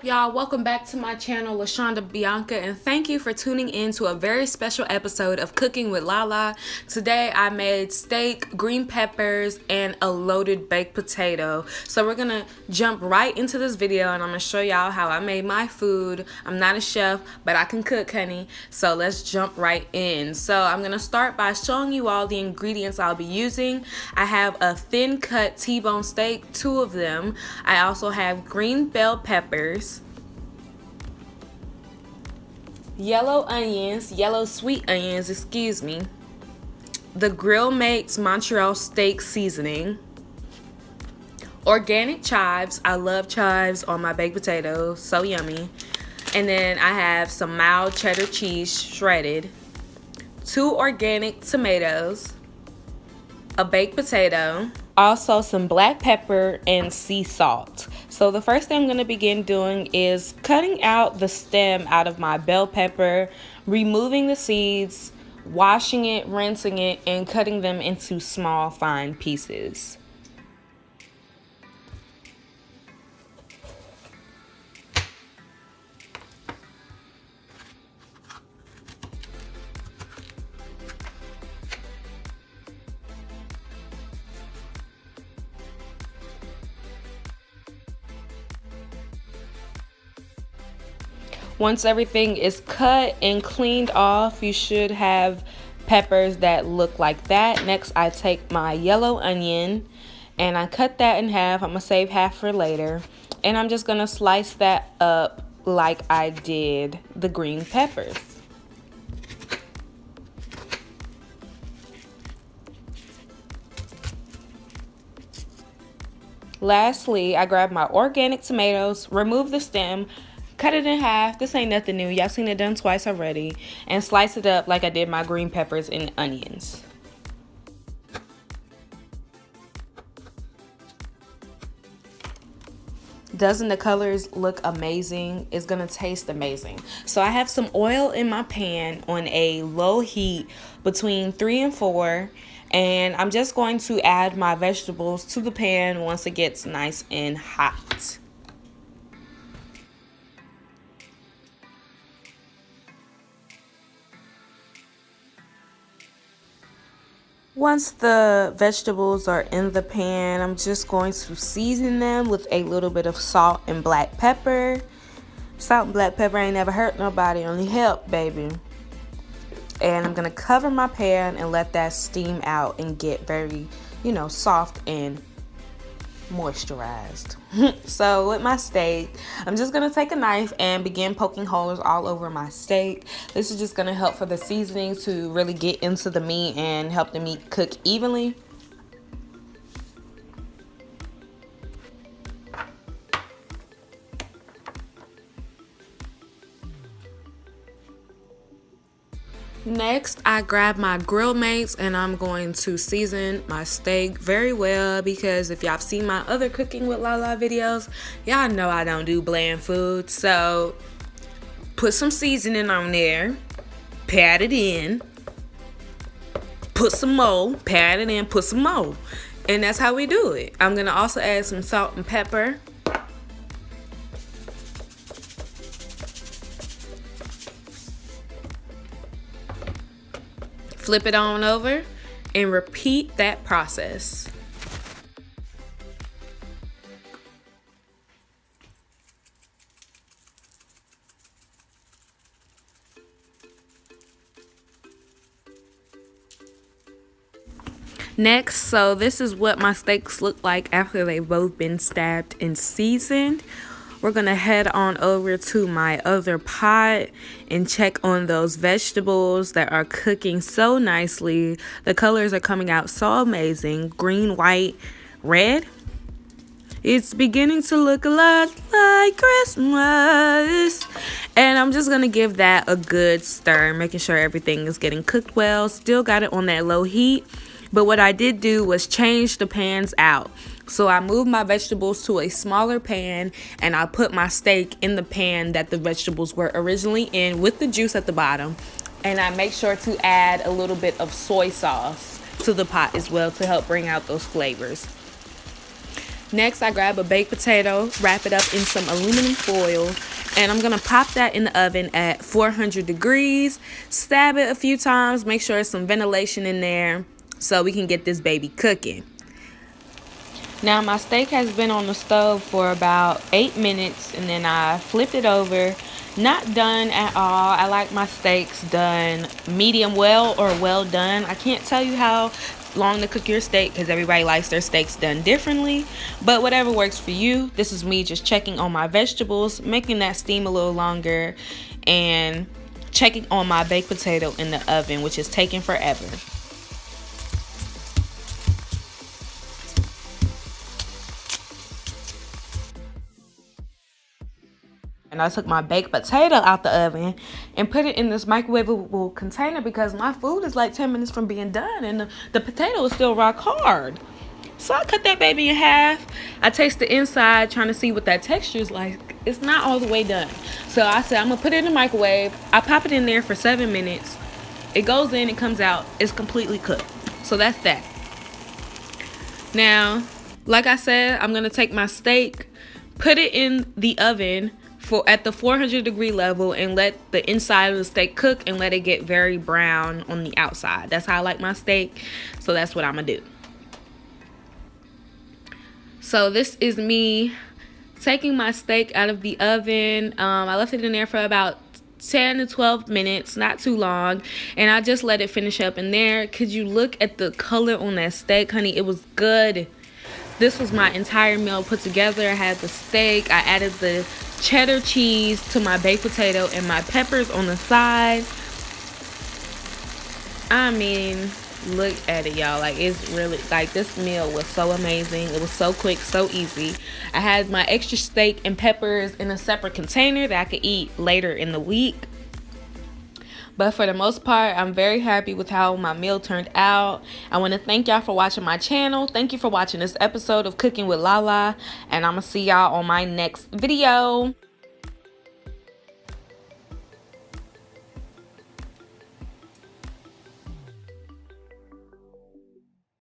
y'all? Welcome back to my channel, LaShonda Bianca, and thank you for tuning in to a very special episode of Cooking with LaLa. Today I made steak, green peppers, and a loaded baked potato. So we're gonna jump right into this video and I'm gonna show y'all how I made my food. I'm not a chef, but I can cook, honey. So let's jump right in. So I'm gonna start by showing you all the ingredients I'll be using. I have a thin cut T-bone steak, 2 of them. I also have green bell peppers, yellow sweet onions, excuse me, the Grill Mates Montreal steak seasoning, organic chives. I love chives on my baked potatoes, so yummy. And then I have some mild cheddar cheese shredded, 2 organic tomatoes, a baked potato, also some black pepper and sea salt. So the first thing I'm going to begin doing is cutting out the stem out of my bell pepper, removing the seeds, washing it, rinsing it, and cutting them into small fine pieces. Once everything is cut and cleaned off, you should have peppers that look like that. Next, I take my yellow onion and I cut that in half. I'm gonna save half for later. And I'm just gonna slice that up like I did the green peppers. Lastly, I grab my organic tomatoes, remove the stem, cut it in half. This ain't nothing new. Y'all seen it done twice already. And slice it up like I did my green peppers and onions. Doesn't the colors look amazing? It's gonna taste amazing. So I have some oil in my pan on a low heat between 3 and 4. And I'm just going to add my vegetables to the pan once it gets nice and hot. Once the vegetables are in the pan, I'm just going to season them with a little bit of salt and black pepper. Salt and black pepper ain't never hurt nobody, only help, baby. And I'm gonna cover my pan and let that steam out and get very, soft and moisturized. So with my steak, I'm just gonna take a knife and begin poking holes all over my steak. This is just gonna help for the seasoning to really get into the meat and help the meat cook evenly. Next, I grab my Grill Mates and I'm going to season my steak very well, because if y'all seen my other Cooking with LaLa videos, y'all know I don't do bland food. So put some seasoning on there, pat it in, put some more, pat it in, put some more. And that's how we do it. I'm going to also add some salt and pepper. Flip it on over and repeat that process. Next, so this is what my steaks look like after they've both been stabbed and seasoned. We're gonna head on over to my other pot and check on those vegetables that are cooking so nicely. The colors are coming out so amazing. Green, white, red. It's beginning to look a lot like Christmas. And I'm just gonna give that a good stir, making sure everything is getting cooked well. Still got it on that low heat. But what I did do was change the pans out. So I moved my vegetables to a smaller pan and I put my steak in the pan that the vegetables were originally in with the juice at the bottom. And I make sure to add a little bit of soy sauce to the pot as well to help bring out those flavors. Next, I grab a baked potato, wrap it up in some aluminum foil, and I'm gonna pop that in the oven at 400 degrees. Stab it a few times, make sure there's some ventilation in there so we can get this baby cooking. Now my steak has been on the stove for about 8 minutes, and then I flipped it over. Not done at all. I like my steaks done medium well or well done. I can't tell you how long to cook your steak because everybody likes their steaks done differently, but whatever works for you. This is me just checking on my vegetables, making that steam a little longer, and checking on my baked potato in the oven, which is taking forever. And I took my baked potato out the oven and put it in this microwavable container because my food is like 10 minutes from being done and the potato is still rock hard. So I cut that baby in half. I taste the inside trying to see what that texture is like. It's not all the way done. So I said I'm going to put it in the microwave. I pop it in there for 7 minutes. It goes in, it comes out. It's completely cooked. So that's that. Now, like I said, I'm going to take my steak, put it in the oven at the 400 degree level and let the inside of the steak cook and let it get very brown on the outside. That's how I like my steak. So that's what I'm going to do. So this is me taking my steak out of the oven. I left it in there for about 10 to 12 minutes, not too long, and I just let it finish up in there. Could you look at the color on that steak, honey? It was good. This was my entire meal put together. I had the steak, I added the cheddar cheese to my baked potato and my peppers on the side. I mean, look at it, y'all. Like, it's really, like, this meal was so amazing. It was so quick, so easy. I had my extra steak and peppers in a separate container that I could eat later in the week. But for the most part, I'm very happy with how my meal turned out. I want to thank y'all for watching my channel. Thank you for watching this episode of Cooking with LaLa. And I'm going to see y'all on my next video.